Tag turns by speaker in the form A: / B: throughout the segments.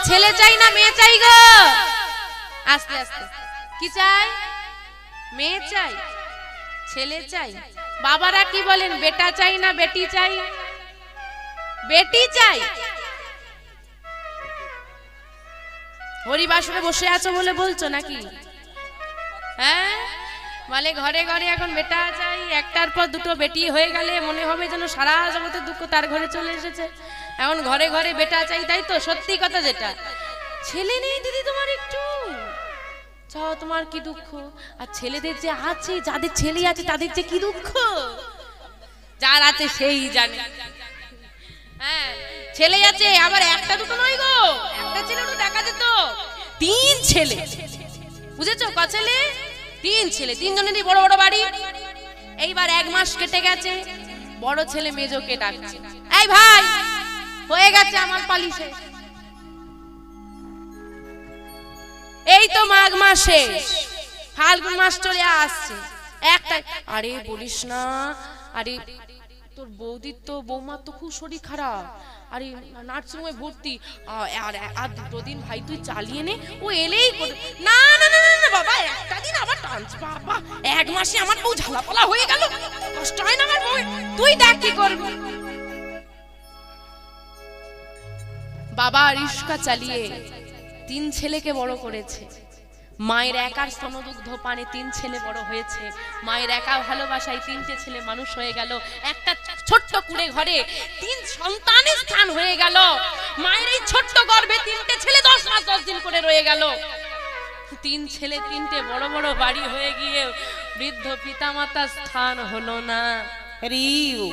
A: ছেলে চাই না মেয়ে চাই গো? আস্তে আস্তে, কি চাই? মেয়ে চাই, ছেলে চাই। বাবারা কি বলেন, বেটা চাই না বেটি চাই? বেটি চাই। হরিবাসরে বসে আছো বলে বলছো নাকি? হ্যাঁ, বলে ঘরে ঘরে এখন বেটা চাই। একটার পর দুটো বেটি হয়ে গেলে মনে হবে যেন সারা জগতের দুঃখ তার ঘরে চলে এসেছে। এখন ঘরে ঘরে বেটা চাই, তাই তো? সত্যি কথা যেটা। ছেলে নেই দিদি তোমার একটু, চাও তোমার কি দুঃখ। আর ছেলেদের যে আছে, যাদের ছেলে আছে তাদের যে কি দুঃখ, যার আছে সেই জানে। হ্যাঁ, ছেলে আছে, আবার একটা দুটো নয় গো, একটা ছেলে তো দেখা যেত 3 ছেলে। বুঝেছো? ক ছেলে? 3 ছেলে, 3 জনেরই বড় বড় বাড়ি। এইবার 1 মাস কেটে গেছে, বড় ছেলে মেজোকে ডাকছে, এই ভাই হয়ে গেছে আমার পালি শেষ। এই তো মাঘ মাস শেষ, ফাল্গুন মাস চলে আসছে। একটা, আরে বলিস না, আরে তোর বৌদির তো বৌমার তো খুব শরীর খারাপ, আরে নার্সিংহোমে ভর্তি। আর 2 দিন ভাই তুই চালিয়ে নে, ও এলেই না না না না বাবা, একটা দিন আবার টানছ বাবা, 1 মাসে আমার বউ ঝালাপালা হয়ে গেল, কষ্ট হয় না আমার বউ, তুই দেখ কি করবি। বাবা রিস্কা চালিয়ে 3 ছেলেকে বড় করেছে। মায়ের একার স্তনদুগ্ধ পানে 3 ছেলে বড় হয়েছে। মায়ের একা ভালোবাসায় 3টে ছেলে মানুষ হয়ে গেল। একটা ছোট্ট কুড়ে ঘরে 3 সন্তানের স্থান হয়ে গেল। মায়ের এই ছোট্ট গর্ভে 3টে ছেলে 10 মাস 10 দিন করে রয়ে গেল। 3 ছেলে 3টে বড় বড় বাড়ি হয়ে গিয়ে বৃদ্ধ পিতামাতার স্থান হলো না। রিউ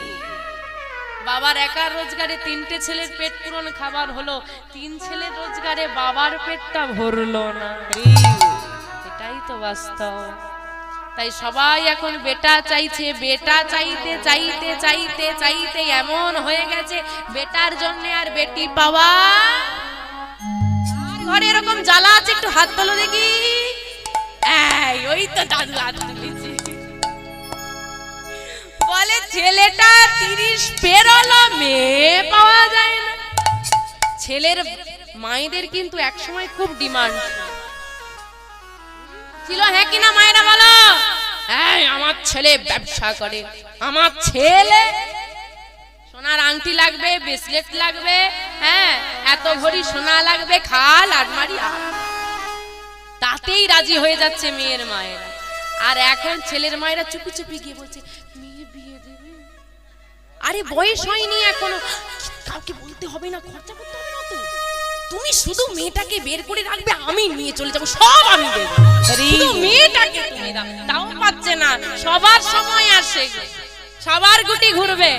A: বাবার একার রোজগারে 3টে ছেলের পেট পূরণ খাবার হলো, 3 ছেলের রোজগারে বাবার পেটটা ভরলো না। এটাই তো বাস্তব। তাই সবাই এখন বেটা চাইছে, বেটা চাইতে চাইতে চাইতে চাইতে এমন হয়ে গেছে বেটার জন্য আর বেটি পাওয়া। ঘরে এরকম জ্বালা আছে একটু হাত তোলো দেখি। এই ওই তো দাদু হাত তুলেছে, বলে ছেলেটা 30 পেরোলো, মেয়ে পাওয়া যায় না। ছেলের মায়েদের কিন্তু একসময় খুব ডিমান্ড ছিল, হ্যাঁ কিনা মায়েরা বলো? এই আমার ছেলে ব্যবসা করে, আমার ছেলে সোনার আংটি লাগবে, ব্রেসলেট লাগবে, হ্যাঁ এত ভরি সোনা লাগবে, খাল আলমারি, তাতেই রাজি হয়ে যাচ্ছে মেয়ের মায়েরা। আর এখন ছেলের মায়েরা চুপি চুপি গিয়ে বলছে মেয়ে বিয়ে দেবে। আরে বয়স হয়নি এখনো, কাউকে বলতে হবে না, খরচা করতে হবে না তো, তুমি শুধু মেয়েটাকে বের করে রাখবে, আমি নিয়ে চলে যাবো, সব আমি দেবো, শুধু মেয়েটাকে তুমি দাও। তাও পাচ্ছে না, সবার সময় আসে, সবার গুটি ঘুরবে।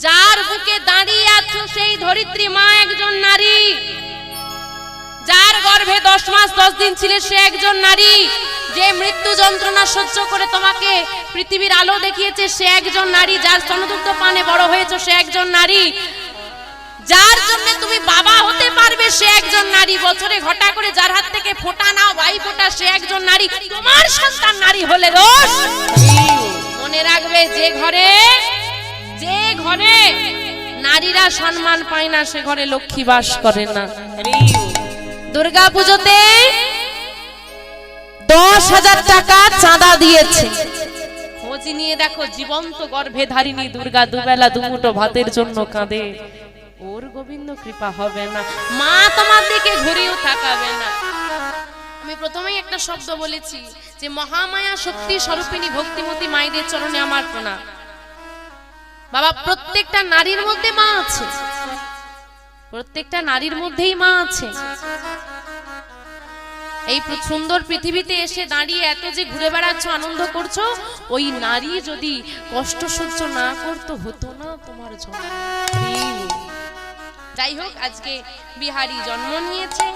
A: যার বুকে দাঁড়িয়ে আছো সেই ধরিত্রী মা একজন নারী, যার গর্ভে 10 মাস 10 দিন ছিলে সে একজন নারী, যে মৃত্যু যন্ত্রণা সহ্য করে তোমাকে পৃথিবীর আলো দেখিয়েছে সে একজন নারী, যার স্তনদুগ্ধ পানে বড় হয়েছে সে একজন নারী, যার জন্য তুমি বাবা হতে পারবে সে একজন নারী, বছরে ঘটা করে যার হাত থেকে ফোঁটা নাও ভাই ফোঁটা সে একজন নারী। তোমার সন্তান নারী হলে দোষ। মনে রাখবে, যে ঘরে নারীরা সম্মান পায় না সে ঘরে লক্ষ্মী বাস করে না। দুর্গা পুজোতে 10,000 টাকা চাঁদা দিয়েছে, খোঁজ নিয়ে দেখো জীবন্ত গর্ভে ধারিণী দুর্গা দুবেলা দুমুঠো ভাতের জন্য কাঁদে, ওর গোবিন্দ কৃপা হবে না, মা তোমার দিকে ঘুরেও তাকাবে না। আমি প্রথমেই একটা শব্দ বলেছি যে মহামায়া শক্তি স্বরূপিণী ভক্তিমতী মায়েদের চরণে আমার প্রণাম। বাবা, প্রত্যেকটা নারীর মধ্যে মা আছে, প্রত্যেকটা নারীর মধ্যেই মা আছে। এই সুন্দর পৃথিবীতে এসে দাঁড়িয়ে এত যে ঘুরে বেড়াচ্ছ, আনন্দ করছো, ওই নারী যদি কষ্ট সহ্য না করতো হতো না তোমার জন্ম। যাই হোক, আজকে বিহারী জন্ম নিয়েছে,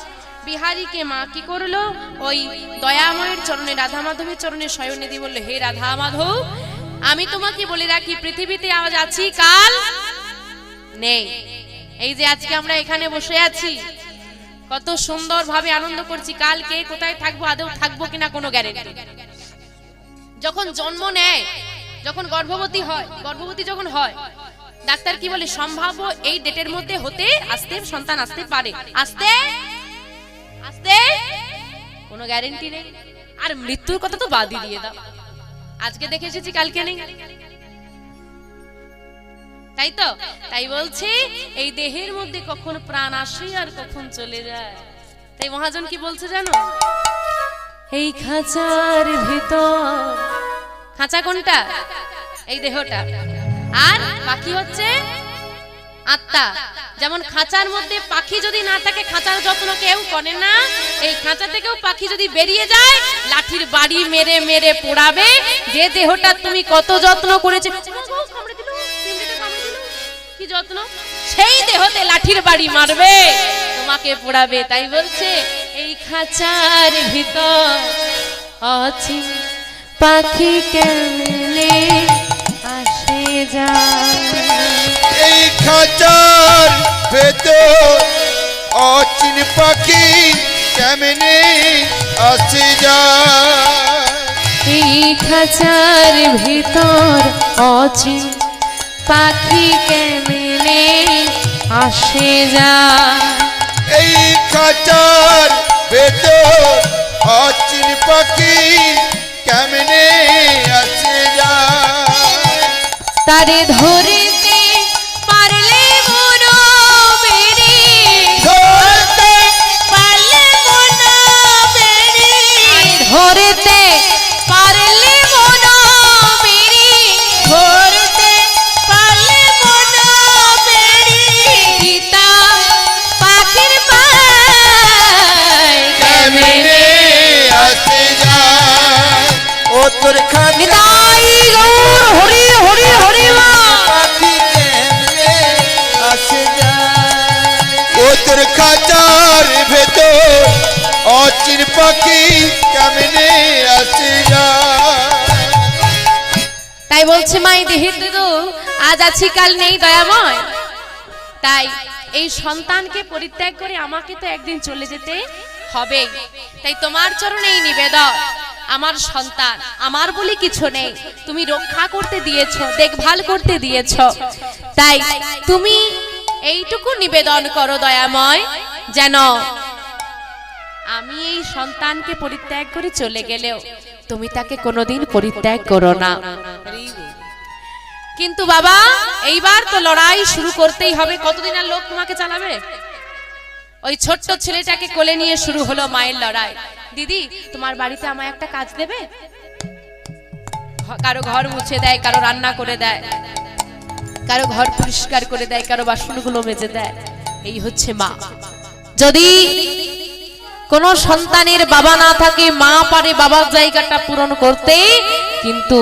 A: বিহারীকে মা কি করলো, ওই দয়াময়ের চরণে রাধা মাধবের চরণে শয়নে দিয়ে বললো, হে রাধা মাধব, আমি তোমাকে বলে রাখি পৃথিবীতে আজ আছি কাল নেই। এই যে আজকে আমরা এখানে বসে আছি, কত সুন্দর ভাবে আনন্দ করছি, কাল কে কোথায় থাকবো, আদৌ থাকবো কিনা কোনো গ্যারান্টি। যখন জন্ম নেয়, যখন গর্ভবতী যখন হয়, ডাক্তার কি বলে সম্ভাব্য এই ডেটের মধ্যে হতে আসতে সন্তান আসতে পারে, আসতে আসতে কোনো গ্যারান্টি নেই। আর মৃত্যুর কথা তো বাদই দিয়ে দাও, আজকে দেখে এসেছি কালকে নেই, তাই তো? তাই বলছি এই দেহের মধ্যে কখন প্রাণ আসে আর কখন চলে যায়। তাই মহাজন কি বলছে জানো? এই খাঁচার ভিতর, খাঁচা কোনটা? এই দেহটা, আর বাকি হচ্ছে আত্মা। যেমন খাঁচার মধ্যে পাখি যদি না থাকে, খাঁচার যত্ন কেউ করে না, এই খাঁচা থেকেও পাখি যদি বেরিয়ে যায় লাঠির বাড়ি মেরে মেরে পোড়াবে। যে দেহটা তুমি কত যত্ন করেছে, কি যত্ন, সেই দেহতে লাঠির বাড়ি মারবে, তোমাকে পোড়াবে। তাই বলছে এই খাঁচার ভিতর অচিন পাখি কেমনে আসে যায়,
B: এই খাঁচার ভেতর অচিন পাখি কেমনে আসে যায়,
A: এই খাঁচার ভিতর অচিন পাখি কেমনে আসে যায়,
B: এই খাঁচার ভেতর অচিন পাখি কেমনে আসে যায়,
A: তারে ধরিতে পারলে মনো বেড়ে,
B: ধরতে
A: পারলে মনো বেড়ে, ধরতে পারলে মনো বেড়ে, ধরতে পারলে মনো বেড়ে, গীতা পাখির পায়
B: কেমনে আসে যায়, ও তোর খাঁচা
A: নিতাই গৌর হরি হরি হরি মা।
B: পাখি কেমনে আসে যায়, ও তোর খাঁচার ভেতর অচিন পাখি কেমনে আসে যায়।
A: তাই বলছে মা এই দেহের তো আজ আছি কাল নেই দয়াময়, তাই এই সন্তানকে পরিত্যাগ করে আমাকে তো একদিন চলে যেতে হবে। তাই তোমার চরণে এই নিবেদন, আমার সন্তান আমার বলে কিছু নেই, তুমি রক্ষা করতে দিয়েছো, দেখভাল করতে দিয়েছো, তাই তুমি এইটুকু নিবেদন করো দয়াময়, যেন আমি এই সন্তানকে পরিত্যাগ করে চলে গেলেও তুমি তাকে কোনোদিন পরিত্যাগ করো না। কিন্তু বাবা এইবার তো লড়াই শুরু করতেই হবে, কতদিন আর লোক তোমাকে চালাবে? ওই ছোট্ট ছেলেটাকে কোলে নিয়ে শুরু হলো মায়ের লড়াই। দিদি তোমার বাড়িতে আমায় একটা কাজ দেবে? কারো ঘর মুছে দেয়, কারো রান্না করে দেয়, কারো ঘর পরিষ্কার করে দেয়, কারো বাসনগুলো মেজে দেয়। এই হচ্ছে মা। যদি কোন সন্তানের বাবা না থাকে, মা পারে বাবার জায়গাটা পূরণ করতে, কিন্তু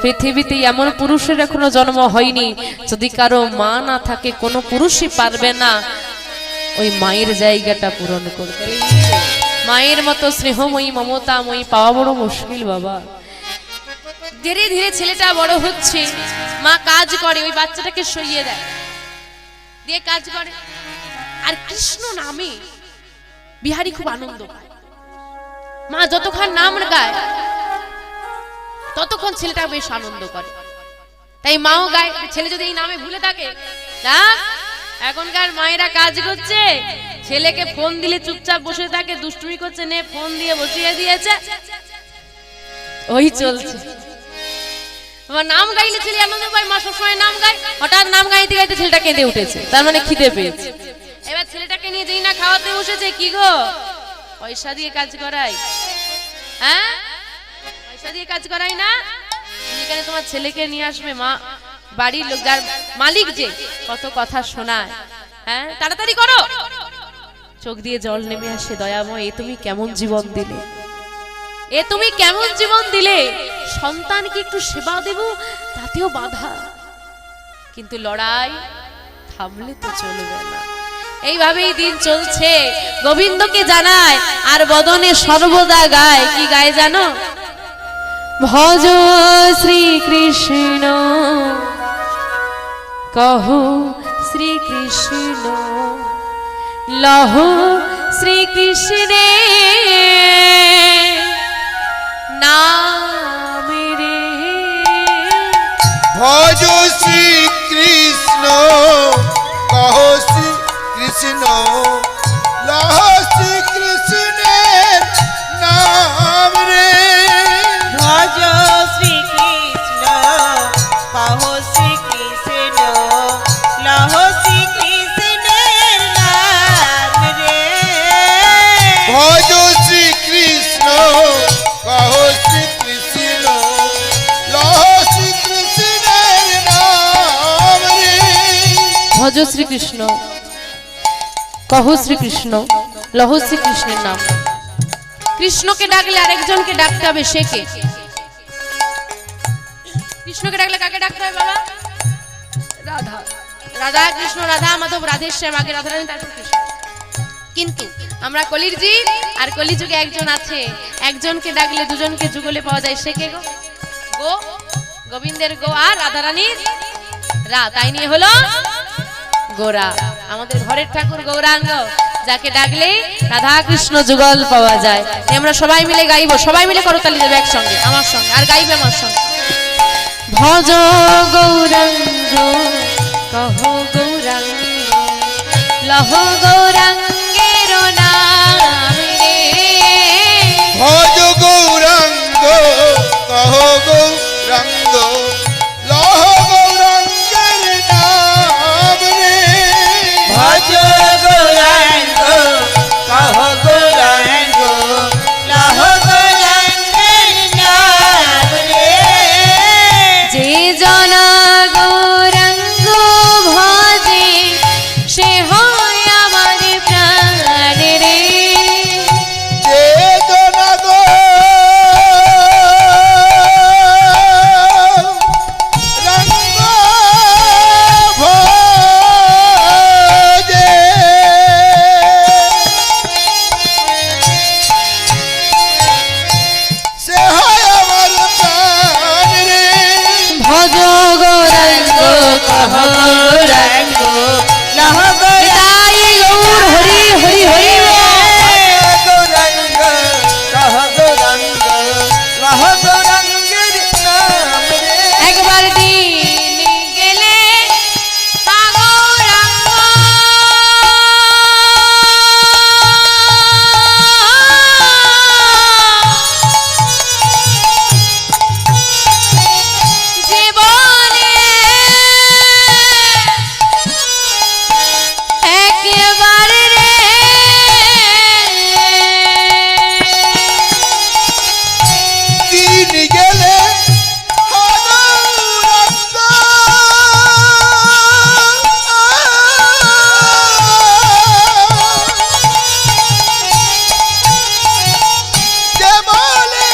A: পৃথিবীতে এমন পুরুষের এখনো জন্ম হয়নি যদি কারো মা না থাকে, কোনো পুরুষই পারবে না ওই মায়ের জায়গাটা পূরণ করতে। মায়ের মতো স্নেহময়ী মমতাময়ী পাওয়া বড় মুশকিল বাবা। ধীরে ধীরে ছেলেটা বড় হচ্ছে, মা কাজ করে, ওই বাচ্চাটাকে সইয়ে দেয়, দিয়ে কাজ করে। আর কৃষ্ণ নামে বিহারী খুব আনন্দ পায়। মা যতক্ষণ নাম গায় ততক্ষণ ছেলেটা বেশ আনন্দ করে, তাই মাও গায়। ছেলে যদি এই নামে ভুলে থাকে, না এখনকার মায়েরা কাজ করছে, ছেলেকে ফোন দিলে চুপচাপ বসে থাকে, দুষ্টুমি করছে, নে ফোন দিয়ে বসিয়ে দিয়েছে, ওই চলছে। তোমার নাম গাইলে ছেলে আনন্দ পায়, মা সবসময় নাম গায়, হঠাৎ নাম গাইতে গাইতে ছেলেটা কেঁদে উঠেছে, তার মানে খিদে পেয়েছে। এবার ছেলেটাকে নিয়ে যেই না খাওয়াতে বসেছে, কি গো পয়সা দিয়ে কাজ করাই, হ্যাঁ পয়সা দিয়ে কাজ করাই না, এখানে তোমার ছেলেকে নিয়ে আসবে, মা বাড়ির লোক যার মালিক যে কত কথা শোনায়, হ্যাঁ তাড়াতাড়ি করো, চোখ দিয়ে জল নেমে আসে, দয়াময় এ তুমি কেমন জীবন দিলে, এ তুমি কেমন জীবন দিলে, সন্তানকে একটু সেবা দেব তাতেও বাধা, কিন্তু লড়াই থামলে তো চলবে না। এইভাবেই দিন চলছে, গোবিন্দকে জানায় আর বদনে সর্বদা গায়, কি গায় জানো? ভজ শ্রীকৃষ্ণ কহ শ্রীকৃষ্ণ লহ শ্রীকৃষ্ণে নাম রে,
B: ভজ শ্রীকৃষ্ণ
A: ভজ শ্রীকৃষ্ণ, কহ শ্রীকৃষ্ণ, লহ শ্রীকৃষ্ণের নাম। কৃষ্ণকে ডাকলে আরেকজনকে ডাকতে হবে, সে কে? কৃষ্ণকে ডাকলে কাকে ডাকতে হবে বাবা? রাধা। রাধা কৃষ্ণ, রাধা মাধব, রাধেশ্যাম, আগে রাধারানী তারপর কৃষ্ণ। কিন্তু আমরা কলির জি আর কলিযুগে একজন আছে, একজনকে ডাকলে দুজনকে যুগলে পাওয়া যায়, সে কে গো? গো, গোবিন্দের গো আর রাধারানীর রা, তাই নিয়ে হলো গোরা। আমাদের ঘরের ঠাকুর গৌরাঙ্গ, যাকে ডাকলে রাধা কৃষ্ণ যুগল পাওয়া যায়। আমরা সবাই মিলে গাইবো, সবাই মিলে করতালি দেবে একসঙ্গে আমার সঙ্গে, আর গাইবে আমার সঙ্গে। ভজ গৌরাঙ্গ, কহ গৌরাঙ্গ, লহ গৌরাঙ্গের নাম রে।
B: ভজ গৌরাঙ্গ, কহ গৌরাঙ্গ, লহ গৌরাঙ্গের নাম রে।
C: ভজ গৌরাঙ্গ, কহ গৌরাঙ্গ, লহ গৌরাঙ্গের নাম রে।
A: যে জন গৌরাঙ্গ ভজে, সে হয় আমার প্রাণ রে।
B: যে জন গৌরাঙ্গ ভজে, সে হয় আমার প্রাণ রে।
A: ভজ গৌরাঙ্গ,
C: কহ গৌরাঙ্গ, লহ
A: তাই গৌর হরি হরি হরি
C: গৌরাঙ্গ, কহ গৌরাঙ্গ, লহ গৌরাঙ্গের নাম রে।
A: একবার দিন গেলে তা গৌরাঙ্গ, জীবনে একবার রে
B: দিন গেলে গৌরাঙ্গ, যে বলে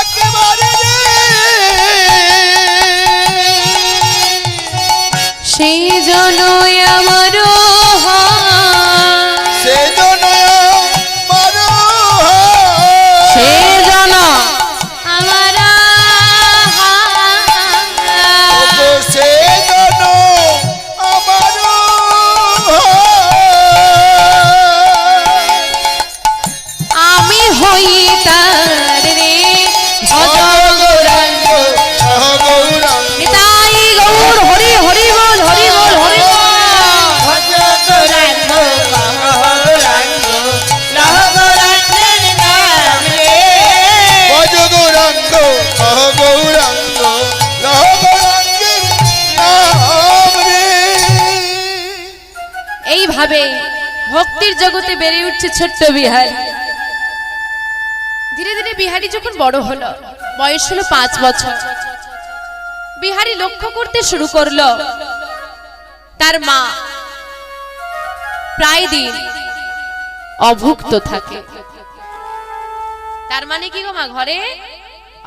B: একেবারে রে।
A: সেই জন্যই আমার
B: সে জন মারো,
A: সে জন আমার
B: সে জন আমার
A: আমি হই তার রে। ভজ
B: গৌরাঙ্গ, গৌরাঙ্গ,
A: নিতাই গৌর হরি হরি বল, হরি বল, হরি বল।
C: ভজ গৌরাঙ্গ, কহ গৌরাঙ্গ, লহ গৌরাঙ্গের নাম রে।
B: ভজ গৌরাঙ্গ, কহ গৌরাঙ্গ, লহ গৌরাঙ্গের নাম রে।
A: এইভাবে ভক্তির জগতে বেড়ে উঠছে ছোট্ট বিহারী। ধীরে ধীরে বিহারী যখন বড় হলো, বয়স হলো 5 বছর, বিহারী লক্ষ্য করতে শুরু করলো তার মা প্রায় দিন অভুক্ত থাকে। তার মানে কি গো মা, ঘরে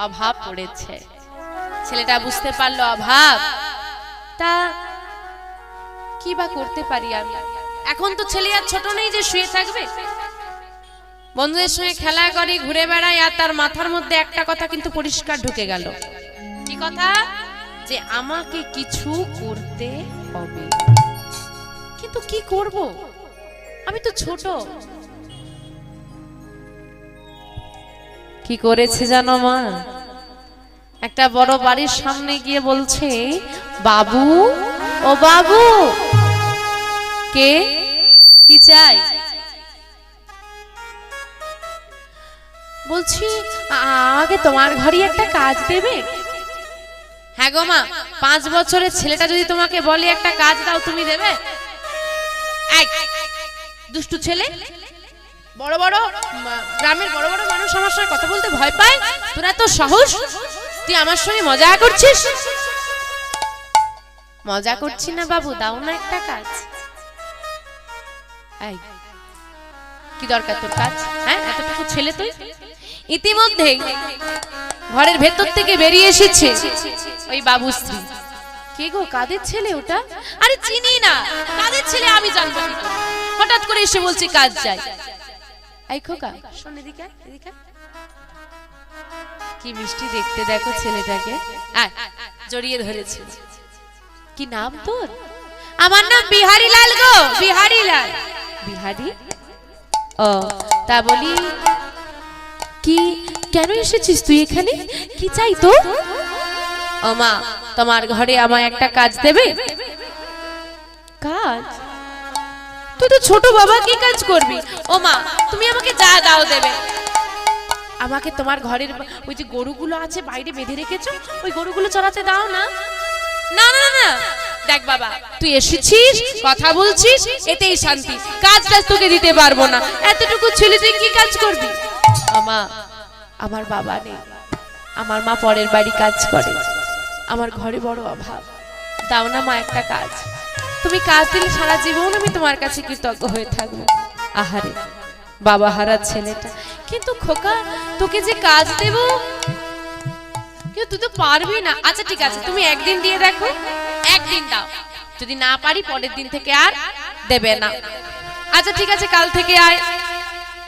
A: অভাব পড়েছে। ছেলেটা বুঝতে পারলো অভাব, তা কি বা করতে পারি আমি? এখন তো ছেলে আর ছোট নেই যে শুয়ে থাকবে, বন্ধুদের সঙ্গে খেলা করে ঘুরে বেড়ায়। আর তার মাথার মধ্যে একটা কথা কিন্তু পরিষ্কার ঢুকে গেল। কি কথা? যে আমাকে কিছু করতে হবে। কিন্তু কি করব? আমি তো ছোট। কি করেছে জানো মা? একটা বড় বাড়ির সামনে গিয়ে বলছে, বাবু, ও বাবু। কে? কি চাই? বলছি আগে তোমার ঘরে একটা কাজ দেবে। হ্যাঁ গো মা, 5 বছরের ছেলেটা যদি তোমাকে বলে একটা কাজ দাও, তুমি দেবে? এই দুষ্টু ছেলে, বড় বড় গ্রামের বড় বড় মানুষ আমার সঙ্গে কথা বলতে ভয় পায়, তোরা তো সাহস, তুই আমার সঙ্গে মজা করছিস? মজা করছি না বাবু, দাও না একটা কাজ। এই, কি দরকার তোর কাজ? হ্যাঁ, এতটুকু ছেলে তুই। ইতিমধ্যে ঘরের ভেতর থেকে বেরিয়ে এসেছে ওই বাবু স্ত্রী। কে গো, কাদের ছেলে ওটা? আরে চিনি না, কাদের ছেলে আমি জানবো কি করে? হঠাৎ করে এসে বলছি কাজ যাই। এই খোকা, শোন এদিকে, এদিকে। কি মিষ্টি দেখতে দেখো ছেলেটাকে। আয়, জড়িয়ে ধরেছে। কি নাম তোর? আমার নাম বিহারি লাল গো, বিহারি লাল। বিহারি? ও, তা বলি কি, কেন এসেছিস তুই এখানে? কি চাই তো? ও মা, তোমার ঘরে আমায় একটা কাজ দেবে? কাজ? তুই তো ছোট বাবা, কি কাজ করবি? ও মা, তুমি আমাকে যা দাও দেবে। আমাকে তোমার ঘরের ওই যে গরুগুলো আছে বাইরে বেঁধে রেখেছো, ওই গরুগুলো চড়াতে দাও না। না না না, দেখ বাবা, তুই এসেছিস, কথা বলছিস, এতেই শান্তি। কাজটা তোকে দিতে পারবো না। এতটুকু ছেলে তুই কি কাজ করবি? মা, আমার বাবা নেই, আমার মা পরের বাড়ি কাজ করে, আমার ঘরে বড় অভাব। দাও না মা একটা কাজ। তুমি কাজ দিলে সারা জীবন আমি তোমার কাছে কৃতজ্ঞ হয়ে থাকবো। আহারে বাবা হারা ছেলেটা। কিন্তু খোকা, তোকে যে কাজ দেব, কিন্তু তুই তো পারবি না। আচ্ছা ঠিক আছে, তুমি একদিন দিয়ে দেখো, একদিন দাও। যদি না পারি পরের দিন থেকে আর দেবে না। আচ্ছা ঠিক আছে, কাল থেকে আয়।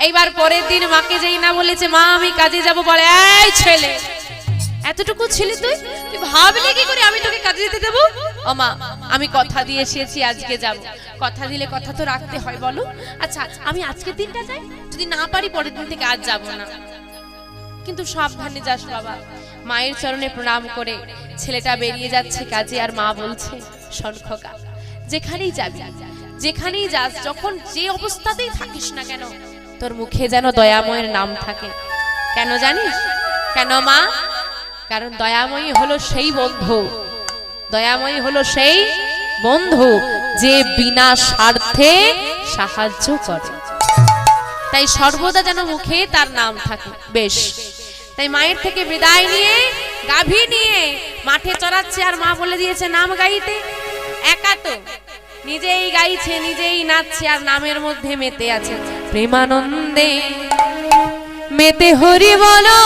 A: এইবার পরের দিন মাকে যেই না বলেছে মা আমি কাজে যাব, বলে এই ছেলে, এতটুকু ছেলে তুই ভাবলে কি করে আমি তোকে কাজে যেতে দেবো? ও মা, আমি কথা দিয়ে এসেছি আজকে যাব। কথা দিলে কথা তো রাখতে হয় বলো। আচ্ছা আমি আজকের দিনটা যাই, যদি না পারি পরের দিন থেকে আজ যাব না। কিন্তু সাবধানে যাস বাবা। মায়ের চরণে প্রণাম করে ছেলেটা বেরিয়ে যাচ্ছে কাজে। আর মা বলছে, শোন খোকা, যেখানেই যাবি, যেখানেই যাস, যখন যে অবস্থাতেই থাকিস না কেন, তোর মুখে যেন দয়াময়ের নাম থাকে। কেন জানিস? কেন মা? কারণ দয়াময়ী হলো সেই বন্ধু, দয়াময়ী হলো সেই বন্ধু যে বিনা স্বার্থে সাহায্য করে। তাই সর্বদা যেন মুখে তার নাম থাকে। বেশ, তাই মায়ের থেকে বিদায় নিয়ে গাভী নিয়ে মাঠে চড়াচ্ছে। আর মা বলে দিয়েছে নাম গাইতে। একা তো, নিজেই গাইছে, নিজেই নাচছে, আর নামের মধ্যে মেতে আছে। প্রেমানন্দে মেতে হরি বলো,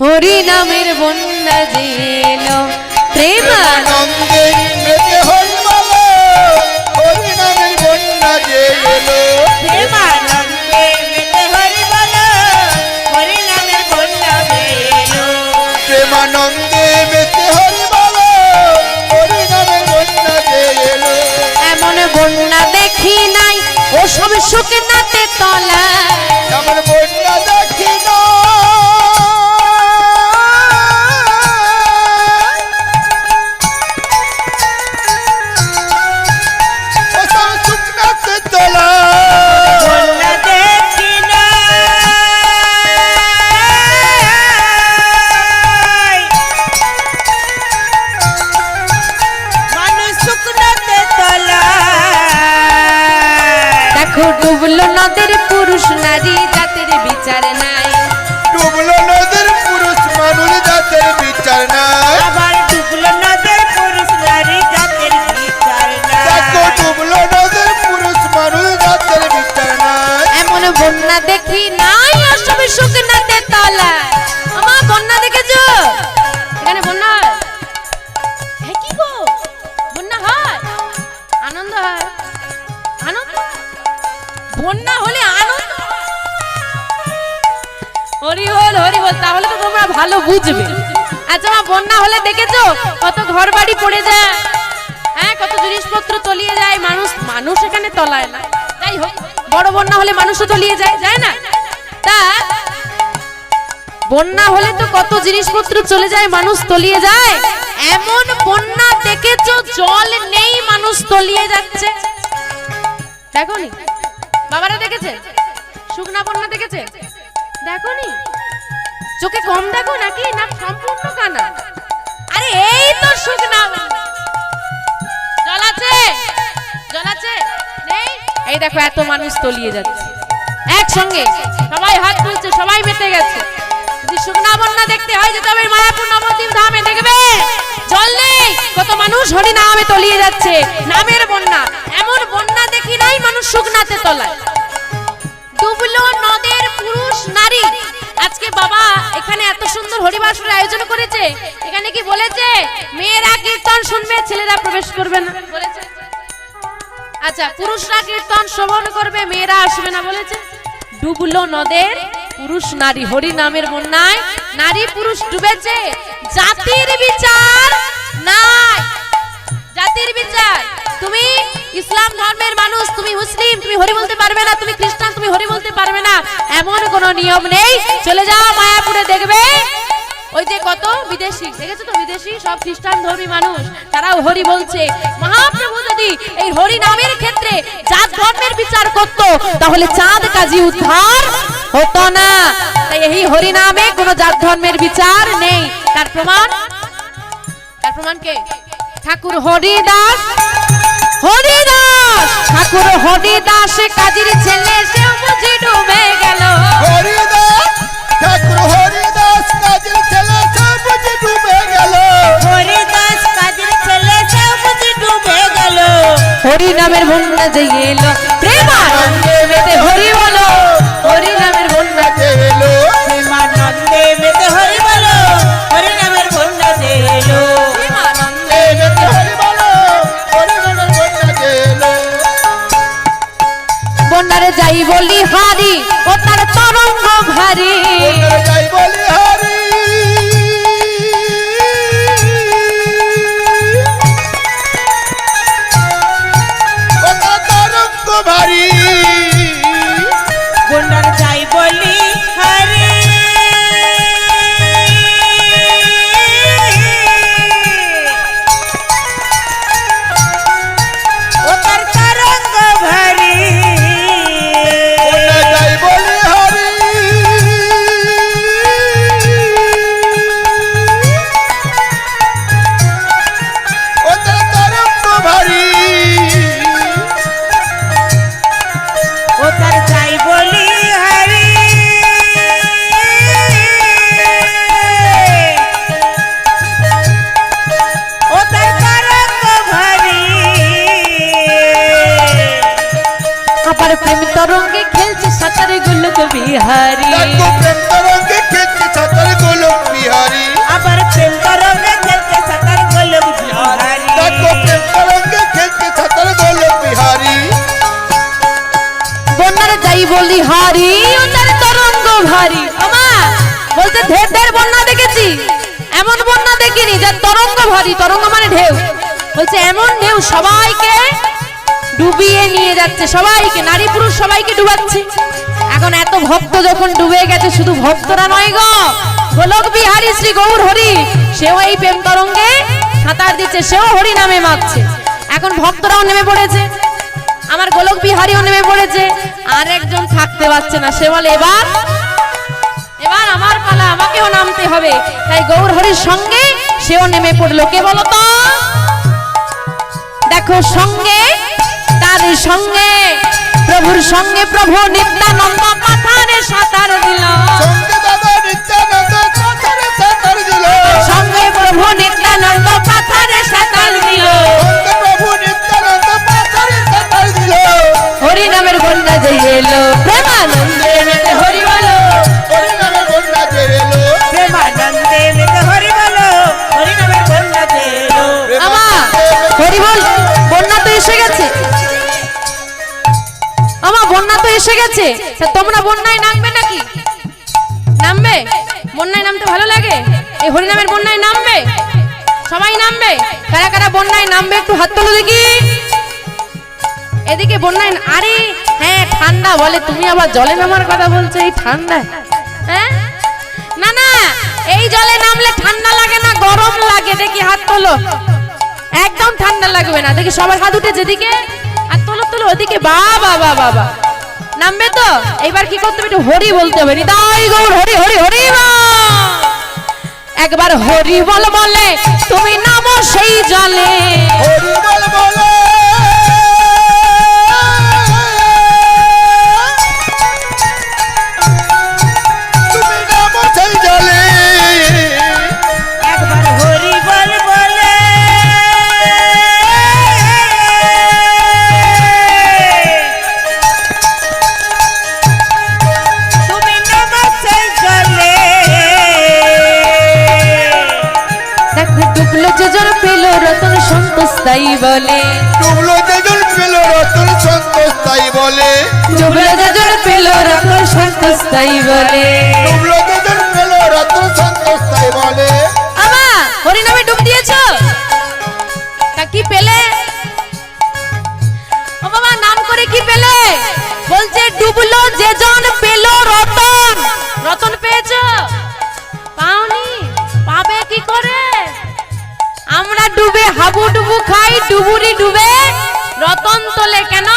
A: হরি নামের বন্যা জেল।
B: প্রেমানন্দে মেতে হরি বলো, হরি নামের বন্যা যে এলো।
C: প্রেমানন্দে মেতে হরি বলো, হরি নামের বন্যা এলো।
B: প্রেমানন্দে মেতে হরি বলো, হরি নামের বন্যা যে এলো।
A: এমন বন্যা দেখি নাই, ও সব সুখে নাতে তলা।
B: এমন বন্যা দেখি না, শুকনাতে তোলা।
C: বন্যা দেখি নাই, মানুষ শুকনাতে তলা।
A: দেখো ডুবলো নদের পুরুষ নারী, জাতের বিচার নাই।
B: ডুবলো নদীর পুরুষ মানুষ জাতের বিচার নাই।
C: আবার ডুবলো নদের পুরুষ নারী জাতের বিচার
B: দেখো
C: নাই।
B: ডুবলো নদীর পুরুষ মানুষ জাতের বিচার নাই।
A: এমন বন্যা দেখি নাই, আর সব সুখে নাতে তলা। আমা বন্যা দেখেছো? এখানে বন্যা হয়? হ্যাঁ কি গো, বন্যা হয়? আনন্দ হয়? আনন্দ? বন্যা হলে আনন্দ হয়? হরি বল, হরি বল। তাহলে তো তোমরা ভালো বুঝবে। আচ্ছা মা, বন্যা হলে দেখেছো কত ঘর বাড়ি পড়ে যায়? হ্যাঁ, কত জিনিসপত্র তলিয়ে যায়। মানুষ এখানে তলায় না। যাই হোক, বড় বন্যা হলে মানুষও তলিয়ে যায়, যায় না? তা বন্যা হলে তো কত জিনিসপত্র চলে যায়, মানুষ তলিয়ে যায়। এমন বন্যা দেখেছো জল নেই, মানুষ তলিয়ে যাচ্ছে? দেখোনি? বাবারা দেখেছে? শুকনা বন্যা দেখেছে? দেখোনি? চোখে কম দেখো নাকি, না সম্পূর্ণ কানা? আরে এই তো শুকনা বন্যা। জল আছে? জল আছে? নেই? এই দেখো এত মানুষ তলিয়ে যাচ্ছে একসঙ্গে। সবাই হাত তুলছে, সবাই মেতে গেছে। যদি শুকনা বন্যা দেখতে হয়, যেতে হবে মায়াপুর নবদ্বীপ ধামে। দেখবে জল নেই, কত মানুষ হরি নামে তলিয়ে যাচ্ছে, নামের বন্যা। এমন বন্যা দেখি নাই মানুষ শুকনাতে তলায়। ডুবলো নদের পুরুষ নারী। আজকে বাবা এখানে এত সুন্দর হরিবাসরের আয়োজন করেছে, এখানে কি বলেছে মেয়েরা কীর্তন শুনবে, ছেলেরা প্রবেশ করবে না বলেছে? আচ্ছা, পুরুষরা কীর্তন শ্রবণ করবে, মেয়েরা আসবে না বলেছে? ডুবলো নদের পুরুষ নারী, হরি নামের বন্যায় নারী পুরুষ ডুবেছে। জাতির বিচার নাই, জাতির বিচার। তুমি ইসলাম ধর্মের মানুষ, তুমি মুসলিম, তুমি হরি বলতে পারবে না, তুমি খ্রিস্টান, তুমি হরি বলতে পারবে না, এমন কোনো নিয়ম নেই। চলে যাও মায়াপুরে, দেখবে ওই যে কত বিদেশি, দেখেছো তো বিদেশি সব খ্রিস্টান ধর্মী মানুষ, তারাও হরি বলছে। মহাপ্রভু যদি এই হরি নামের ক্ষেত্রে জাত ধর্মের বিচার করত, তাহলে চাঁদ কাজী উদ্ধার হতো না। তাই এই হরি নামে কোনো জাত ধর্মের বিচার নেই। তার প্রমাণ, তার প্রমাণ কে? ঠাকুর হরিদাস, হরিদাস ঠাকুর হরিদাস কাজীর ছেলে, সেও বুঝি ডুবে গেল।
B: হরিদাস ঠাকুর হরিদাস কাজের ছেলে সব বুঝি ডুবে গেল।
C: হরিদাস কাজের ছেলে সেও বুঝি ডুবে গেল।
A: হরি নামের বন্যা যে এলো, প্রেমানন্দে মেতে হরি বলো, হরি নামের বন্যা যে এলো।
C: প্রেমানন্দে মেতে হরি বলো, হরি নামের বন্যা যে এলো।
A: প্রেমানন্দে
B: মেতে হরি বলো, হরি নামের বন্যা যে এলো।
A: বন্যারে যাই বলি হারি, ও তার তরঙ্গ ভারী।
B: বন্যারে যাই বলি হরি, ও তার তরঙ্গ ভারী।
C: বন্যার যাই বলি হরি, ও তার তরঙ্গ ভারী।
B: বন্যা যাই বলি হরি, ও তার তরঙ্গ ভারী।
C: ও তার যাই বলি হরি, ও তার তরঙ্গ ভারী।
A: আবার প্রেম তরঙ্গে খেলছে সাঁতারে গোলক বিহারি।
B: দেখো প্রেম তরঙ্গে খেলছে সাঁতার গোলক বিহারি।
C: আবার প্রেম তরঙ্গে খেলছে সাঁতার গোলক বিহারী।
B: দেখো প্রেম তরঙ্গে খেলছে সাঁতার গোলক বিহারি।
A: বন্যারে যাই বলি হারি, ও তার তরঙ্গ ভারী। আমা বলতে ঢের ঢের বন্যা দেখেছি, এমন বন্যা দেখিনি যার তরঙ্গ ভারী। তরঙ্গ মানে ঢেউ, বলছে এমন ঢেউ সবাইকে ডুবিয়ে নিয়ে যাচ্ছে, সবাইকে, নারী পুরুষ সবাইকে ডুবাচ্ছে। এখন এত ভক্ত যখন ডুবে গেছে, শুধু ভক্তরা নয় গো, গোলক বিহারী শ্রী গৌর হরি সেও এই প্রেম তরঙ্গে সাঁতার দিচ্ছে, সেও হরি নামে মাতছে। এখন ভক্তরাও নেমে পড়েছে, আমার গোলক বিহারীও নেমে পড়েছে। আর একজন থাকতে পারছে না, সে বলে এবার এবার আমার পালা, আমাকেও নামতে হবে। তাই গৌর হরির সঙ্গে সেও নেমে পড়লো। কে বলো তো? দেখো সঙ্গে, তার সঙ্গে প্রভুর সঙ্গে প্রভু নিত্যানন্দ পাথারে সাঁতার দিল।
B: সঙ্গে দাদা নিত্যানন্দ পাথারে সাঁতার দিল।
A: সঙ্গে প্রভু নিত্যানন্দ পাথারে সাঁতার দিল।
B: সঙ্গে প্রভু নিত্যানন্দ পাথারে সাঁতার দিল।
A: হরি নামের বন্যা যে এলো, প্রেমানন্দে মেতে হরি বলো,
B: হরি নামের বন্যা যে এলো।
C: প্রেমানন্দে মেতে হরি বলো, হরি নামের বন্যা যে এলো।
A: আমা হরি বল, বন্যা তো এসে গেছে। আমা বন্যা তো এসে গেছে, তা তোমরা বন্যায় নামবে নাকি? নামবে? বন্যায় নামতে ভালো লাগে? এই হরিনামের বন্যায় নামবে? সবাই নামবে? কারা কারা বন্যায় নামবে একটু হাত তোলো দেখি। এদিকে বন্যায় আরে হ্যাঁ ঠান্ডা বলে, তুমি আবার জলে নামার কথা বলছো এই ঠান্ডা? হ্যাঁ না না, এই জলে নামলে ঠান্ডা লাগে না, গরম লাগে। দেখি হাত তোলো, একদম ঠান্ডা লাগবে না। দেখি সবার হাত উঠে যেদিকে, আর তোলো তোলো ওদিকে। বাবা বাবা বাবা, নামবে তো? এইবার কি করতে হবে? একটু হরি বলতে হবে। হৃদয় গৌর হরি হরি হরি বল। একবার হরি বল বলে তুমি নামো সেই জলে।
B: হরি বল বলে তুমি নামো সেই জলে।
C: একবার হরি বল বলে
A: তাই বলে,
B: ডুবলো যেজন পেল রতন সন্তোষ তাই বলে,
A: ডুবলো যেজন পেল রতন সন্তোষ তাই বলে।
B: ডুবলো যেজন পেল রতন সন্তোষ তাই বলে।
A: আমা হরিনামে ডুব দিয়েছো, তা কি পেলে? ও বাবা নাম করে কি পেলে? বলছে ডুবলো যেজন পেল রতন। রতন পেয়েছো? পাওনি? পাবে কি করে? আমরা ডুবে হাবুডুবু খাই, ডুবুরি ডুবে রতন তোলে কেন?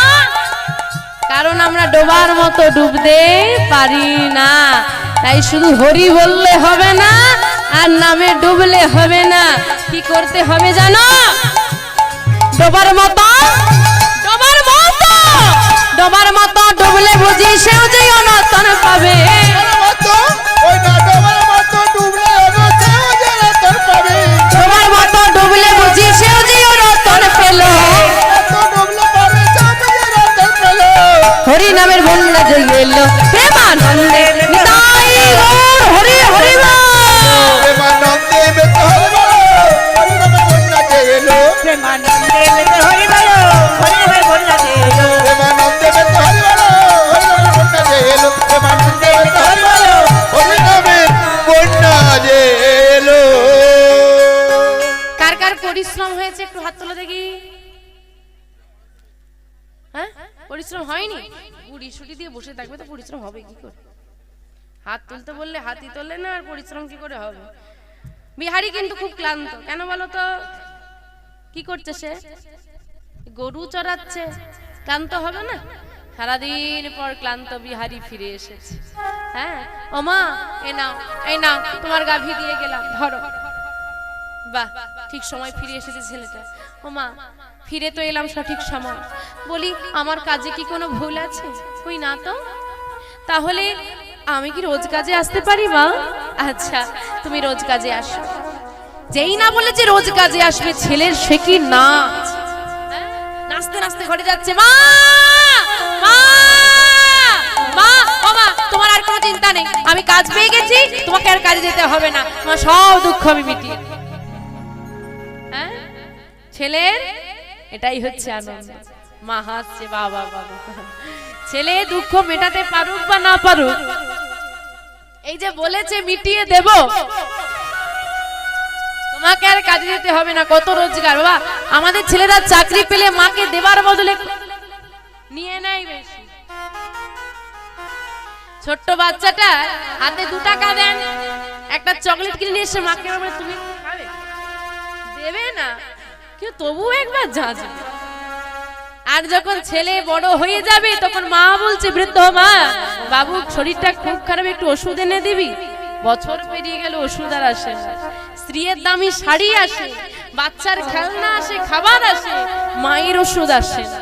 A: কারণ আমরা ডোবার মতো ডুবতে পারি না। তাই শুধু হরি বললে হবে না, আর নামে ডুবলে হবে না। কি করতে হবে জানো? ডোবার মতো, ডোবার মতো, ডোবার মতো ডুবলে বুঝি সেও যে অনতন পাবে।
B: ওই না ডোবার মতো ডুবলে অনতন যে রতন পাবে।
A: ডোবার মতো ডুবলে বুঝি সেও যে রতন পেল।
B: ডুবলে পাবে চাপে যে রতন পেল।
A: হরি নামের বন্যা যে এলো প্রেমানন্দে নিতাই গৌর হরি হরি বল।
B: প্রেমানন্দে মেতে হরি বলো, হরি নামের বন্যা যে এলো।
C: প্রেমানন্দে মেতে হরি বলো, হরি নামের বন্যা যে এলো।
B: প্রেমানন্দে মেতে হরি বলো, হরি নামের বন্যা যে এলো। প্রেমানন্দে মেতে হরি বলো, হরি নামের বন্যা যে এলো।
A: কার কার পরিশ্রম হয়েছে একটু হাত তোলো দেখি। হ্যাঁ পরিশ্রম হয়নি? বুড়ি শুটি দিয়ে বসে থাকবে তো পরিশ্রম হবে কি করে? হাত তুলতে বললে হাতই তোলে না, আর পরিশ্রম কি করে হবে? বিহারি কিন্তু খুব ক্লান্ত, কেন বলো তো? কি করছে সে? গরু চড়াচ্ছে, ক্লান্ত হবে না? সারাদিন পর ক্লান্ত বিহারি ফিরে এসেছে। হ্যাঁ ও মা, এই নাও, এই নাও, তোমার গাভী দিয়ে গেলাম, ধরো। বাহ, ঠিক সময় ফিরে এসেছে ছেলেটা। ও মা, ফিরে তো এলাম সঠিক সময়। বলি আমার কাজে কি কোনো ভুল আছে? কই না তো। তাহলে আমি কি রোজ কাজে আসতে পারি মা? আচ্ছা তুমি রোজ কাজে আসো। যেই না বলেছে রোজ কাজে আসবে, ছেলের সে কি নাচ! নাচতে নাচতে ঘরে যাচ্ছে। মা মা মা, ও মা, তোমার আর কোনো চিন্তা নেই, আমি কাজ পেয়ে গেছি, তোমাকে আর কাজে যেতে হবে না, তোমার সব দুঃখ আমি মিটিয়ে। হ্যাঁ ছেলের এটাই হচ্ছে আনন্দ। মা হাসছে, বাবা বাবা। ছেলে দুঃখ মেটাতে পারুক বা না পারুক, এই যে বলেছে মিটিয়ে দেব, তোমাকে আর কাজে যেতে হবে না। কত রোজগার বাবা! আমাদের ছেলেরা চাকরি পেলে মাকে দেবার বদলে নিয়ে নেয় বেশি। ছোট্ট বাচ্চাটা হাতে 2 টাকা দেন, একটা চকলেট কিনে নিয়ে এসে মাকে বলে তুমি খাবে, দেবে না কেউ, তবু একবার যাবে। আর যখন ছেলে বড় হয়ে যাবে তখন মা বলছে, বৃদ্ধ মা, বাবু শরীরটা খুব খারাপ, একটু ওষুধ এনে দিবি। বছর পেরিয়ে গেল, ওষুধ আর আসে না। স্ত্রীর দামি শাড়ি আসে, বাচ্চার খেলনা আসে, খাবার আসে, মায়ের ওষুধ আসে না।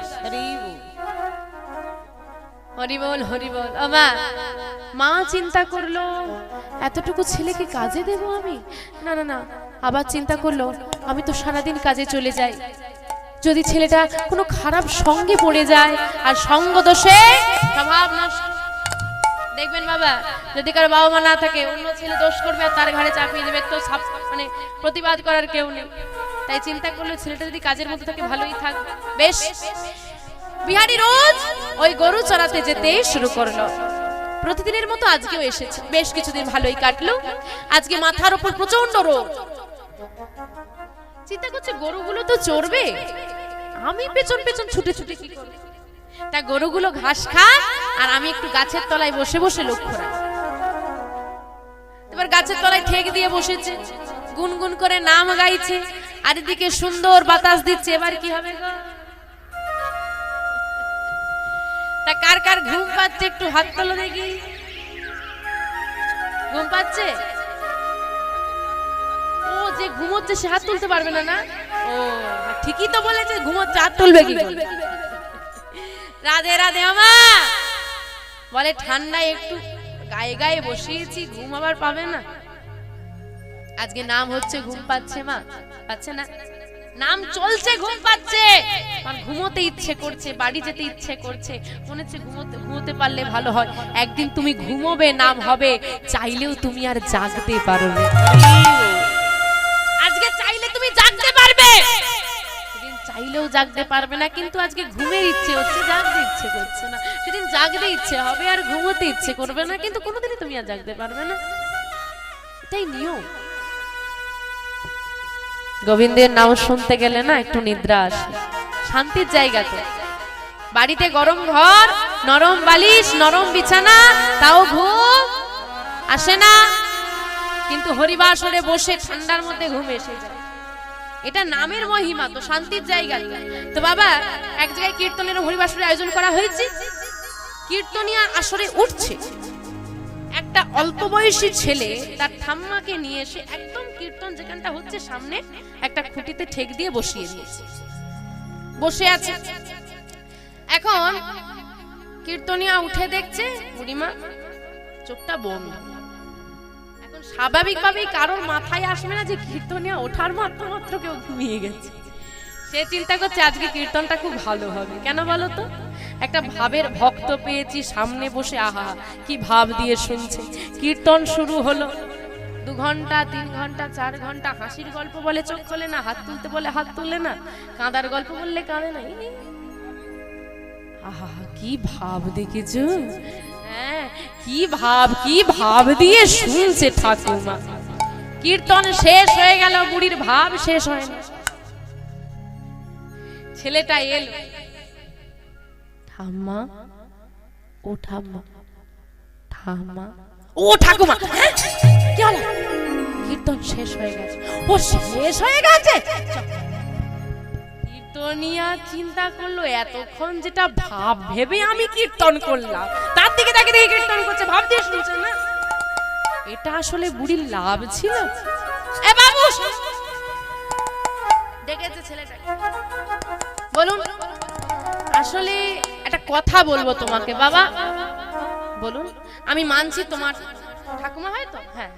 A: হরি বল হরি বল। মা চিন্তা করলো এতটুকু ছেলেকে কাজে দেব আমি? না না না। আবার চিন্তা করলো আমি তো সারাদিন কাজে চলে যাই, যদি ছেলেটা কোনো খারাপ সঙ্গে পড়ে যায়, আর সঙ্গ দোষে স্বভাব নষ্ট। দেখবেন বাবা, যদি কারো বাবা মা না থাকে, অন্য ছেলে দোষ করবে আর তার ঘাড়ে চাপিয়ে দেবে, তো মানে প্রতিবাদ করার কেউ নেই। তাই চিন্তা করলো ছেলেটা যদি কাজের মধ্যে থাকে ভালোই থাকবে। বেশ, বিহারি রোজ ওই গরু চড়াতে যেতে শুরু করলো। প্রতিদিনের মতো আজকেও এসেছে। বেশ কিছুদিন ভালোই কাটলো। আজকে মাথার উপর প্রচন্ড রোদ। চিন্তা করছে গরুগুলো তো চড়বে, আমি পেছন পেছন ছুটে ছুটে কি করব? তা গরুগুলো ঘাস খায় আর আমি একটু গাছের তলায় বসে বসে লক্ষ্য রাখি। এবার গাছের তলায় ঠেক দিয়ে বসেছে, গুনগুন করে নাম গাইছে, আর এদিকে সুন্দর বাতাস দিচ্ছে। এবার কি হবে গো? তা কার কার ঘুম পাচ্ছে একটু হাত তোলো দেখি। ঘুম পাচ্ছে? ও যে ঘুমোচ্ছে সে হাত তুলতে পারবে না না? ও ঠিকই তো বলেছে, ঘুমোচ্ছে, হাত তুলবে কি করে? রাধে রাধে আমা বলে, ঠান্ডায় একটু গায়ে গায়ে বসিয়েছি, ঘুম আবার পাবে না। আজকে নাম হচ্ছে ঘুম পাচ্ছে মা, পাচ্ছে না? নাম চলছে, ঘুম পাচ্ছে, আর ঘুমোতে ইচ্ছে করছে, বাড়ি যেতে ইচ্ছে করছে, মনে হচ্ছে ঘুমোতে পারলে ভালো হয়। একদিন তুমি ঘুমোবে, নাম হবে, চাইলেও তুমি আর জাগতে পারবে। আজকে চাইলে তুমি জাগতে পারবে, কেউ জাগতে পারবে না, কিন্তু আজকে ঘুমের ইচ্ছে হচ্ছে, জাগতে ইচ্ছে করছে না। সেদিন জাগতে ইচ্ছে হবে আর ঘুমোতে ইচ্ছে করবে না, কিন্তু কোনোদিনই তুমি আর জাগতে পারবে না। এটাই নিয়ম। গোবিন্দের নাম শুনতে গেলে না একটু নিদ্রা আসে, শান্তির জায়গাতে। বাড়িতে গরম ঘর, নরম বালিশ, নরম বিছানা, তাও ঘুম আসে না, কিন্তু হরিবাসরে বসে ঠান্ডার মধ্যে ঘুম এসে যায়। এটা নামের মহিমা, তো শান্তির জায়গা। তো বাবা, এক জায়গায় কীর্তনের হরিবাসরের আয়োজন করা হয়েছে, কীর্তনিয়া আসরে উঠছে। একটা অল্প বয়সী ছেলে তার ঠাম্মাকে নিয়ে এসে একদম কীর্তন যেখানটা হচ্ছে সামনে একটা খুঁটিতে ঠেক দিয়ে বসিয়ে দিয়েছে, বসে আছে। এখন কীর্তনিয়া উঠে দেখছে বুড়িমা চোখটা বন্ধ। এখন স্বাভাবিকভাবেই কারোর মাথায় আসবে না যে কীর্তনিয়া ওঠার মাত্র কেউ ঘুমিয়ে গেছে। সে চিন্তা করছে আজকে কীর্তনটা খুব ভালো হবে। কেন বলো তো? একটা ভাবের ভক্ত পেয়েছি সামনে বসে, আহা কি ভাব দিয়ে শুনছে। কীর্তন শুরু হলো, 2 ঘন্টা 3 ঘন্টা 4 ঘন্টা, হাসির গল্প বলে চোখ খোলে না, হাত তুলতে বলে হাত তুলে না, কাঁদার গল্প বললে কাঁদে না। আহা কি ভাব দেখেছো? হ্যাঁ, কি ভাব দিয়ে শুনছে ঠাকুমা। কীর্তন শেষ হয়ে গেল, বুড়ির ভাব শেষ হয় না। ছেলেটা এলো, ঠাম্মা ও ঠাম্মা, ঠাম্মা ও ঠাকুমা, কি হলো? কীর্তন শেষ হয়ে গেছে। ও শেষ হয়ে গেছে? কীর্তনিয়া চিন্তা করলো এতক্ষণ যেটা ভাব ভেবে আমি কীর্তন করলাম, তার দিকে তাকে দেখে কীর্তন করছে, ভাব দিয়ে শুনছে না, এটা আসলে বুড়ির লাভ ছিল। এ বাবু, দেখেছে ছেলেটা, বলুন। আসলে একটা কথা বলবো তোমাকে বাবা, বলুন। আমি মানছি তোমার ঠাকুমা হয়তো হ্যাঁ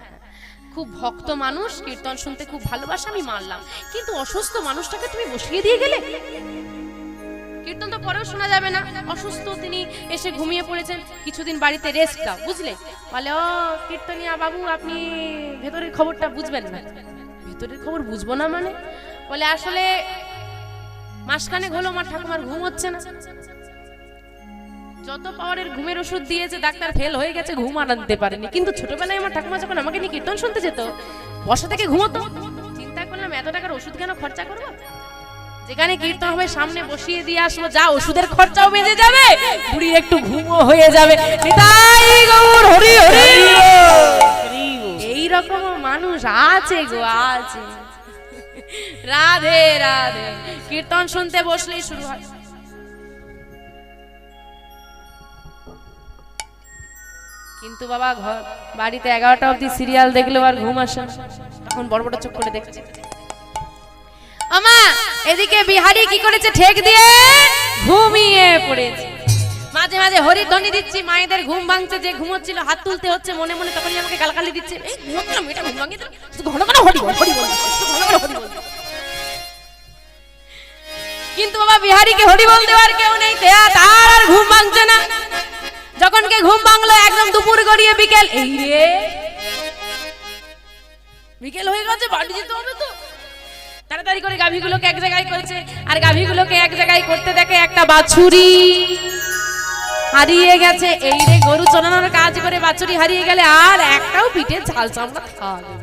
A: খুব ভক্ত মানুষ, কীর্তন শুনতে খুব ভালোবাসে, আমি মানলাম, কিন্তু অসুস্থ মানুষটাকে তুমি বসিয়ে দিয়ে গেলে। কীর্তন তো পরেও শোনা যাবে না, অসুস্থ, তিনি এসে ঘুমিয়ে পড়েছেন, কিছুদিন বাড়িতে রেস্ট দাও, বুঝলে? বলে ও কীর্তনিয়া বাবু, আপনি ভেতরের খবরটা বুঝবেন না। ভেতরের খবর বুঝবো না মানে? বলে আসলে মাসখানেক হলো আমার ঠাকুমার ঘুম হচ্ছে না, যত পাওয়ারের ঘুমের ওষুধ দিয়েছে ডাক্তার ফেল হয়ে গেছে, ঘুম আনতে পারেনি। কিন্তু ছোটবেলায় আমার ঠাকুমা যখন আমাকে নিয়ে কীর্তন শুনতে যেত, বসা থেকে ঘুমোতো। চিন্তা করলাম এত টাকার ওষুধ কেন খরচা করবো, যেখানে কীর্তন হবে সামনে বসিয়ে দিয়ে আসবো, যা ওষুধের খরচাও বেঁচে যাবে, বুড়ির একটু ঘুমও হয়ে যাবে। নিতাই গৌর হরি হরি। এইরকম মানুষ আছে গো, আছে। রাধে রাধে। কীর্তন শুনতে বসলেই শুরু হয়, কিন্তু বাবা ঘর বাড়িতে 11টা অবধি সিরিয়াল দেখলেও আর ঘুম আসে না, তখন বড় বড় চোখ করে দেখছে। আমা এদিকে বিহারি কি করেছে, ঠেক দিয়ে ঘুমিয়ে পড়েছে। মাঝে মাঝে হরিধ্বনি দিচ্ছি, মায়েদের ঘুম ভাঙছে, যে ঘুমোচ্ছিল হাত তুলতে হচ্ছে মনে মনে, তখনই আমাকে গালাগালি দিচ্ছে, এই ঘুমোচ্ছিলাম এটা ঘুম ভাঙিয়ে দিল, ঘন ঘন হরি বল হরি বল, ঘন ঘন হরি বল। কিন্তু বাবা বিহারিকে হরি বল দেওয়ার কেউ নেই, তার আর ঘুম ভাঙছে না। যখন কে ঘুম ভাঙলো একদম দুপুর গড়িয়ে বিকেল, এই রে বিকেল হয়ে গেছে, বাড়ি যেতে হবে তো। তাড়াতাড়ি করে গাভীগুলোকে এক জায়গায় করেছে, আর গাভীগুলোকে এক জায়গায় করতে দেখে একটা বাছুরি হারিয়ে গেছে। এই রে, গরু চড়ানোর কাজ করে বাছুরি হারিয়ে গেলে আর একটাও পিঠে ঝাল চামড়া খাওয়াবে,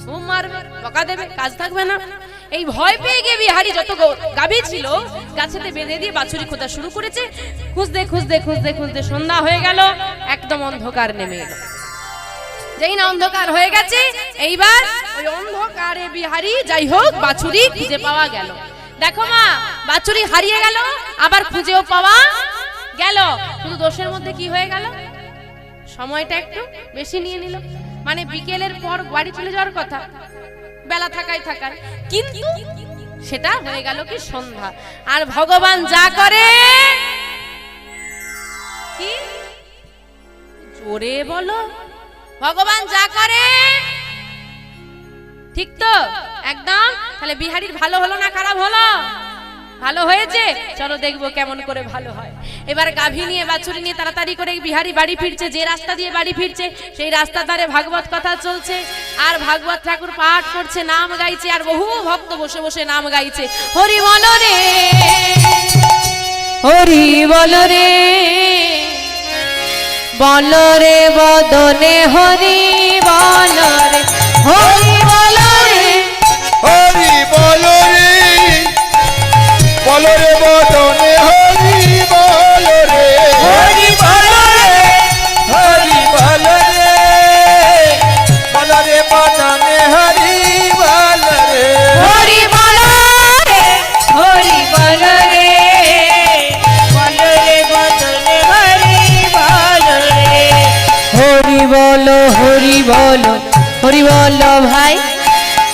A: ঘুম মারবে, বকা দেবে, কাজ থাকবে না। এই ভয় পেয়ে গিয়ে বিহারি যত গাভী ছিল গাছেতে বেঁধে দিয়ে বাছুরি খোঁজা শুরু করেছে। খুঁজতে খুঁজতে খুঁজতে খুঁজতে সন্ধ্যা হয়ে গেল, একদম অন্ধকার নেমে এলো। যেই না অন্ধকার হয়ে গেছে, এইবার ওই অন্ধকারে বিহারি যাই হোক বাছুরি খুঁজে পাওয়া গেল। দেখো মা, বাছুরি হারিয়ে গেল, আবার খুঁজেও পাওয়া গেল, শুধু দোষের মধ্যে কি হয়ে গেল, সময়টা একটু বেশি নিয়ে নিল। মানে বিকেলের পর বাড়ি চলে যাওয়ার কথা, বেলা থাকায়, কিন্তু সেটা হয়ে গেল কি সন্ধ্যা। আর ভগবান যা করে, কি জোরে বলো, ভগবান যা করে ঠিক তো একদম। তাহলে বিহারির ভালো হলো না খারাপ হলো? ভালো হয়েছে, চলো দেখবো কেমন করে ভালো হয়। এবার গাভী নিয়ে বাছুরি নিয়ে তাড়াতাড়ি করে বিহারি বাড়ি ফিরছে, যে রাস্তা দিয়ে বাড়ি ফিরছে সেই রাস্তার ধারে ভাগবত কথা চলছে, আর ভাগবত ঠাকুর পাঠ করছে, নাম গাইছে, আর বহু ভক্ত বসে বসে নাম গাইছে, হরি বল রে হরি বল রে, বল রে বদনে হরি বল রে, হরি বল রে,
B: হরি বলো রে, বলো রে বদনে হরি বলো রে,
C: হরি বলো রে, হরি বলো রে, বলো রে বদনে হরি বলো রে,
A: হরি বল রে, হরি বল রে,
C: বলো রে বদনে হরি বলো রে,
A: হরি বল, হরি বল, হরি বল ভাই,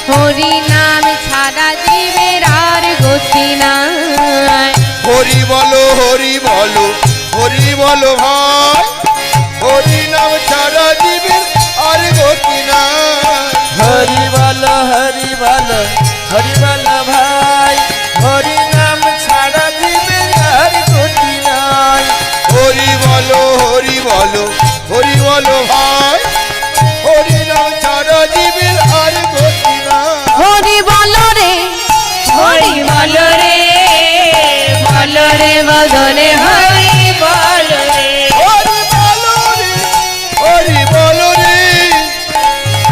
A: হরি নাম ছাড়া জীবের আর গতি নাই।
B: হরি বলো হরি বলো, হরি বলো ভাই, হরি নাম ছাড়া জীবের আর গতি নাই।
C: হরি বলো হরি বলো, হরি বলো ভাই, হরি নাম ছাড়া দিবে আর গতি নাই।
B: হরি বলো হরি বলো, হরি বলো ভাই, হরি নাম ছাড়া জীবের আর গতি নাই।
A: হরি বল রে, হরি বল রে, বল রে বদনে হরি বল রে,
B: হরি বলো রে, হরি বলো রে,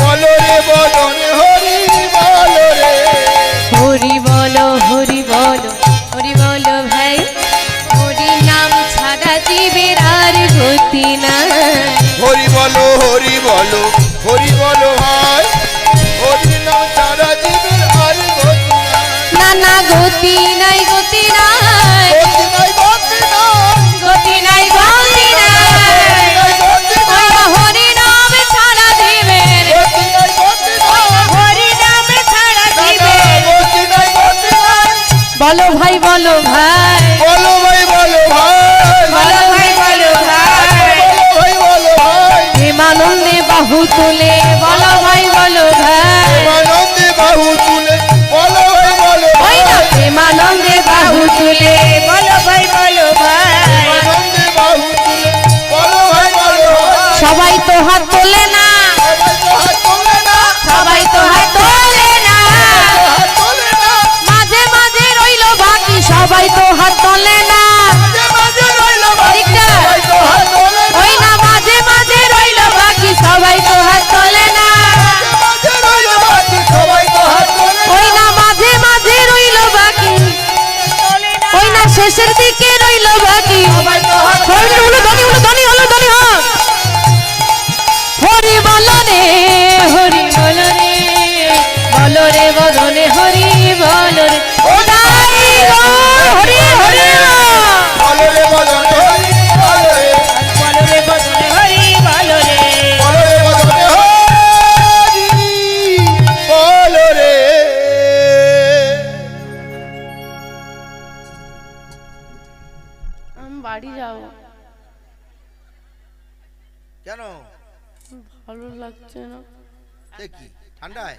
B: বলো রে বদনে হরি বলো রে।
A: হরি বল, হরি বল, হরি বল ভাই, হরি নাম ছাড়া জীবের আর গতি নাই।
B: হরি বলো হরি বলো, হরি বলো ভাই, হরি নাম ছাড়া জীবের আর গতি নাই।
A: না না গতি নাই, গতি নাই,
B: গতি নাই, গতি নাই,
A: গতি নাই, গতি নাই,
B: গতি নাই,
A: ওই হরি নাম ছাড়া জীবের,
B: গতি নাই, গতি নাই,
A: হরি নাম ছাড়া
B: না, না,
A: জীবের।
B: গতি নাই, গতি নাই।
A: বলো ভাই, বলো ভাই,
B: বলো ভাই বলো ভাই,
A: বলো ভাই, বলো ভাই,
B: বলো ভাই বলো ভাই,
A: প্রেমানন্দে বাহু তুলে বলো ভাই, বলো ভাই,
B: আনন্দে বাহু তুলে বলো ভাই বলো
A: ওই না প্রেমানন্দে বাহু তুলে
C: বলো ভাই বলো ভাই,
B: আনন্দে বাহু তুলে বলো ভাই বলো ভাই।
A: সবাই তো হাত তোলে না,
B: সবাই তো হাত তোলে না,
A: সবাই তো হাত তোলে না,
B: হাত তোলে না,
A: মাঝে মাঝে রইলো বাকি সবাই তো হাত তোলে না,
B: মাঝে মাঝে রইল বাকি,
A: ঠিকটা?
B: সবাই তো হাত তোলে না,
A: ওই না মাঝে মাঝে রইলো বাকি সবাই তো হাত তোলে না,
B: মাঝে রইল বাকি, সবাই তো হাত তোলে না।
A: ওই না মাঝে মাঝে রইলো বাকি, ওই না শেষের দিকে রইলো বাকি,
B: সবাই তো হাত
A: হরি হলো ধনী, হলো ধনী, হলো ধনী, হ্যাঁ। হরি বল রে, হরি বল রে, বল রে বদনে হরি বল রে, ও দাই গো, হরি হরি
B: বলো রে বদনে হরি বলো রে,
C: বলো রে বদনে হরি বলো রে,
B: বলো রে বদনে হরি বলো রে।
A: আমি বাড়ি যাব,
B: কেন?
A: ভালো লাগছে না,
B: সে কি ঠান্ডায়?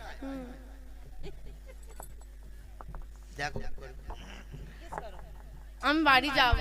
B: দেখো
A: আমি বাড়ি যাব।